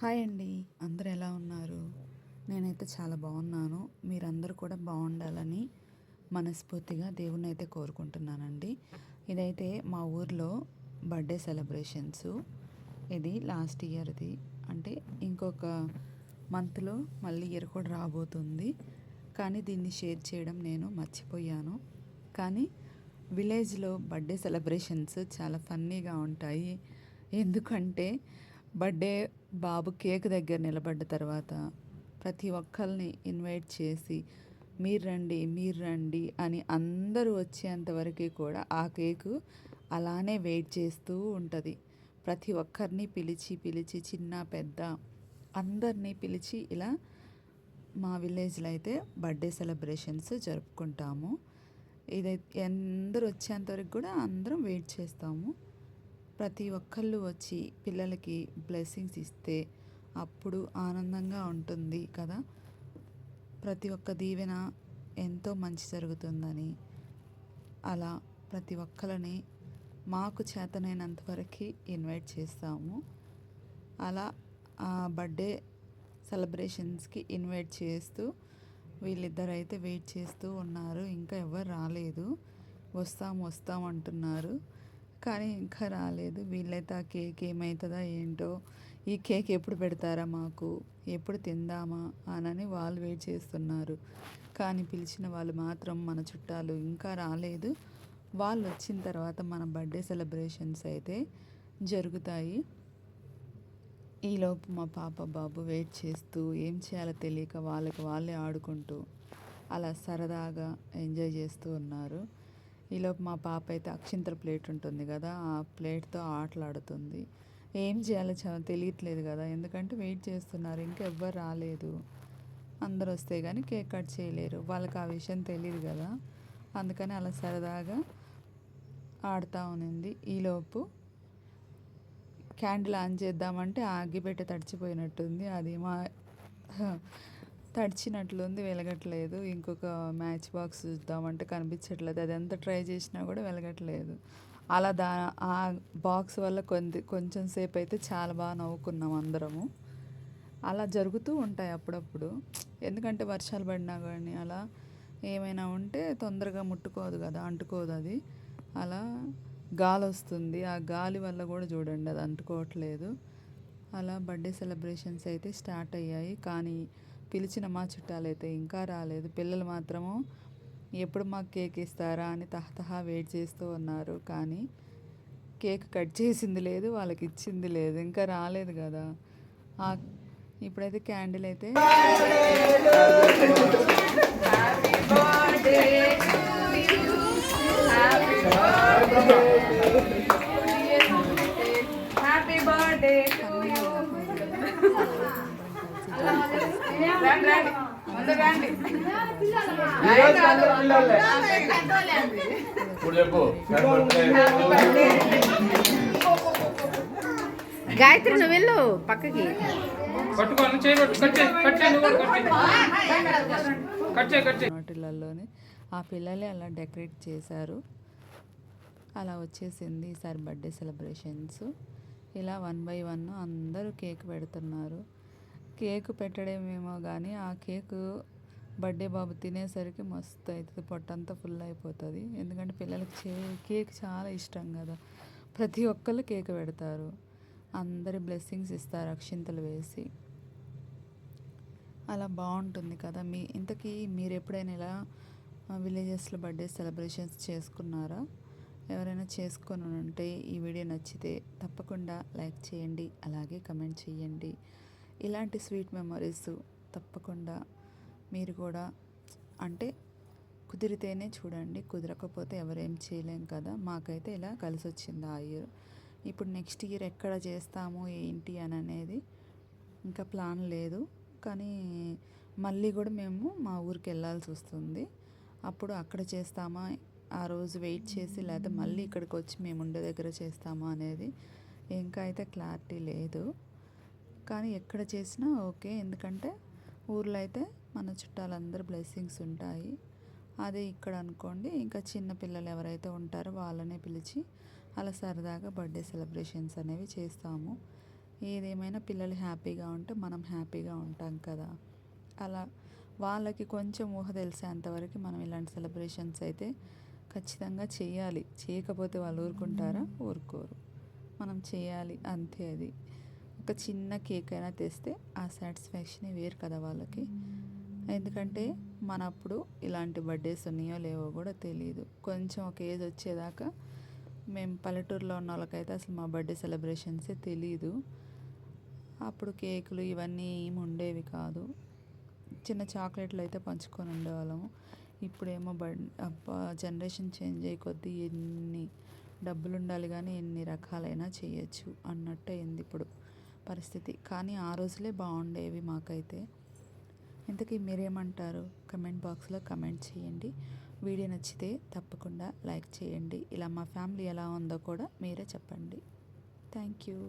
Hi అండి. అందరూ ఎలా ఉన్నారు? నేనైతే చాలా బాగున్నాను. మీరందరూ కూడా బాగుండాలని మనస్ఫూర్తిగా దేవుణ్ణైతే కోరుకుంటున్నానండి. ఇదైతే మా ఊర్లో బర్త్డే సెలబ్రేషన్స్. ఇది లాస్ట్ ఇయర్‌ది. అంటే ఇంకొక మంత్‌లో మళ్ళీ ఇయర్ కూడా రాబోతుంది. కానీ దీన్ని షేర్ చేయడం నేను మర్చిపోయాను. కానీ విలేజ్‌లో బర్త్డే సెలబ్రేషన్స్ చాలా ఫన్నీగా ఉంటాయి. ఎందుకంటే బర్త్డే బాబు కేక్ దగ్గర నిలబడ్డ తర్వాత ప్రతి ఒక్కరిని ఇన్వైట్ చేసి మీరు రండి అని అందరూ వచ్చేంతవరకు కూడా ఆ కేకు అలానే వెయిట్ చేస్తూ ఉంటుంది. ప్రతి ఒక్కరిని పిలిచి పిలిచి చిన్న పెద్ద అందరినీ పిలిచి ఇలా మా విలేజ్లో అయితే బర్త్డే సెలబ్రేషన్స్ జరుపుకుంటాము. ఇదైతే అందరూ వచ్చేంతవరకు కూడా అందరం వెయిట్ చేస్తాము. ప్రతి ఒక్కళ్ళు వచ్చి పిల్లలకి బ్లెస్సింగ్స్ ఇస్తే అప్పుడు ఆనందంగా ఉంటుంది కదా. ప్రతి ఒక్క దీవెన ఎంతో మంచి జరుగుతుందని అలా ప్రతి ఒక్కరిని మాకు చేతనైనంత వరకు ఇన్వైట్ చేస్తాము. అలా ఆ బర్త్డే సెలబ్రేషన్స్కి ఇన్వైట్ చేస్తూ వీళ్ళిద్దరైతే వెయిట్ చేస్తూ ఉన్నారు. ఇంకా ఎవరు రాలేదు. వస్తాం అంటున్నారు, కానీ ఇంకా రాలేదు. వీళ్ళైతే ఆ కేక్ ఏమవుతుందా ఏంటో, ఈ కేక్ ఎప్పుడు పెడతారా మాకు, ఎప్పుడు తిందామా అని వాళ్ళు వెయిట్ చేస్తున్నారు. కానీ పిలిచిన వాళ్ళు మాత్రం మన చుట్టాలు ఇంకా రాలేదు. వాళ్ళు వచ్చిన తర్వాత మన బర్త్డే సెలబ్రేషన్స్ అయితే జరుగుతాయి. ఈలోపు మా పాప బాబు వెయిట్ చేస్తూ ఏం చేయాలో తెలియక వాళ్ళే ఆడుకుంటూ అలా సరదాగా ఎంజాయ్ చేస్తూ ఉన్నారు. ఈలోపు మా పాప అయితే అక్షింతల ప్లేట్ ఉంటుంది కదా, ఆ ప్లేట్తో ఆటలాడుతుంది. ఏం చేయాలో తెలియట్లేదు కదా, ఎందుకంటే వెయిట్ చేస్తున్నారు, ఇంకా ఎవ్వరు రాలేదు. అందరు వస్తే కానీ కేక్ కట్ చేయలేరు, వాళ్ళకి ఆ విషయం తెలియదు కదా. అందుకని అలా సరదాగా ఆడుతూ ఉన్నింది. ఈలోపు క్యాండిల్ ఆన్ చేద్దామంటే ఆ అగ్గిపెట్టె తడిచిపోయినట్టుంది. అది మా తడిచినట్లుంది, వెలగట్లేదు. ఇంకొక మ్యాచ్ బాక్స్ చూద్దామంటే కనిపించట్లేదు. అది ఎంత ట్రై చేసినా కూడా వెలగట్లేదు. అలా ఆ బాక్స్ వల్ల కొంచెం సేపు అయితే చాలా బాగా నవ్వుకున్నాం అందరము. అలా జరుగుతూ ఉంటాయి అప్పుడప్పుడు. ఎందుకంటే వర్షాలు పడినా కానీ అలా ఏమైనా ఉంటే తొందరగా ముట్టుకోదు కదా, అంటుకోదు అది. అలా గాలి వస్తుంది, ఆ గాలి వల్ల కూడా చూడండి అది అంటుకోవట్లేదు. అలా బర్త్డే సెలబ్రేషన్స్ అయితే స్టార్ట్ అయ్యాయి. కానీ పిలిచిన మా చుట్టాలైతే ఇంకా రాలేదు. పిల్లలు మాత్రము ఎప్పుడు మాకు కేక్ ఇస్తారా అని తహతహా వెయిట్ చేస్తూ ఉన్నారు. కానీ కేక్ కట్ చేసింది లేదు, వాళ్ళకి ఇచ్చింది లేదు, ఇంకా రాలేదు కదా. ఇప్పుడైతే క్యాండిల్ అయితే గాయత్రి నువ్వు వెళ్ళు పక్కకి. వాటిలలోనే ఆ పిల్లలే అలా డెకరేట్ చేశారు. అలా వచ్చేసింది ఈసారి బర్త్డే సెలబ్రేషన్స్. ఇలా 1 by 1 అందరూ కేక్ పెడుతున్నారు. కేక్ పెట్టడమేమో కానీ ఆ కేకు బర్త్డే బాబు తినేసరికి మస్తు అవుతుంది, పొట్టంతా ఫుల్ అయిపోతుంది. ఎందుకంటే పిల్లలకి కేక్ చాలా ఇష్టం కదా. ప్రతి ఒక్కళ్ళు కేక్ పెడతారు, అందరి బ్లెస్సింగ్స్ ఇస్తారు అక్షింతలు వేసి. అలా బాగుంటుంది కదా. ఇంతకీ మీరు ఎప్పుడైనా ఇలా విలేజెస్లో బర్త్డే సెలబ్రేషన్స్ చేసుకున్నారా? ఎవరైనా చేసుకొని ఉంటే ఈ వీడియో నచ్చితే తప్పకుండా లైక్ చేయండి, అలాగే కమెంట్ చేయండి. ఇలాంటి స్వీట్ మెమరీస్ తప్పకుండా మీరు కూడా, అంటే కుదిరితేనే చూడండి, కుదరకపోతే ఎవరేం చేయలేం కదా. మాకైతే ఇలా కలిసి వచ్చింది ఆ ఇయర్. ఇప్పుడు నెక్స్ట్ ఇయర్ ఎక్కడ చేస్తాము ఏంటి అని అనేది ఇంకా ప్లాన్ లేదు. కానీ మళ్ళీ కూడా మేము మా ఊరికి వెళ్ళాల్సి వస్తుంది. అప్పుడు అక్కడ చేస్తామా, ఆ రోజు వెయిట్ చేసి, లేకపోతే మళ్ళీ ఇక్కడికి వచ్చి మేము ఉండే దగ్గర చేస్తామా అనేది ఇంకా అయితే క్లారిటీ లేదు. కానీ ఎక్కడ చేసినా ఓకే, ఎందుకంటే ఊర్లో అయితే మన చుట్టాలందరూ బ్లెస్సింగ్స్ ఉంటాయి. అదే ఇక్కడ అనుకోండి, ఇంకా చిన్న పిల్లలు ఎవరైతే ఉంటారో వాళ్ళనే పిలిచి అలా సరదాగా బర్త్డే సెలబ్రేషన్స్ అనేవి చేస్తాము. ఏదేమైనా పిల్లలు హ్యాపీగా ఉంటే మనం హ్యాపీగా ఉంటాం కదా. అలా వాళ్ళకి కొంచెం ఊహ తెలిసేంతవరకు మనం ఇలాంటి సెలబ్రేషన్స్ అయితే ఖచ్చితంగా చేయాలి. చేయకపోతే వాళ్ళు ఊరుకుంటారా? ఊరుకోరు. మనం చేయాలి అంతే. అది ఒక చిన్న కేక్ అయినా తెస్తే ఆ సాటిస్ఫాక్షనే వేరు కదా వాళ్ళకి. ఎందుకంటే మనప్పుడు ఇలాంటి బర్త్డేస్ ఉన్నాయో లేవో కూడా తెలియదు. కొంచెం ఒక ఏజ్ వచ్చేదాకా మేము పల్లెటూరులో ఉన్న వాళ్ళకైతే అసలు మా బర్త్డే సెలబ్రేషన్సే తెలీదు. అప్పుడు కేకులు ఇవన్నీ ఏమి ఉండేవి కాదు. చిన్న చాక్లెట్లు అయితే పంచుకొని ఉండేవాళ్ళము. ఇప్పుడేమో జనరేషన్ చేంజ్ అయ్యే కొద్దీ ఎన్ని డబ్బులు ఉండాలి కానీ ఎన్ని రకాలైనా చేయొచ్చు అన్నట్టు అయింది ఇప్పుడు పరిస్థితి. కానీ ఆ రోజులే బాగుండేవి మాకైతే. ఇంతకీ మీరేమంటారు? కమెంట్ బాక్స్లో కమెంట్ చేయండి. వీడియో నచ్చితే తప్పకుండా లైక్ చేయండి. ఇలా మా ఫ్యామిలీ ఎలా ఉందో కూడా మీరే చెప్పండి. Thank you.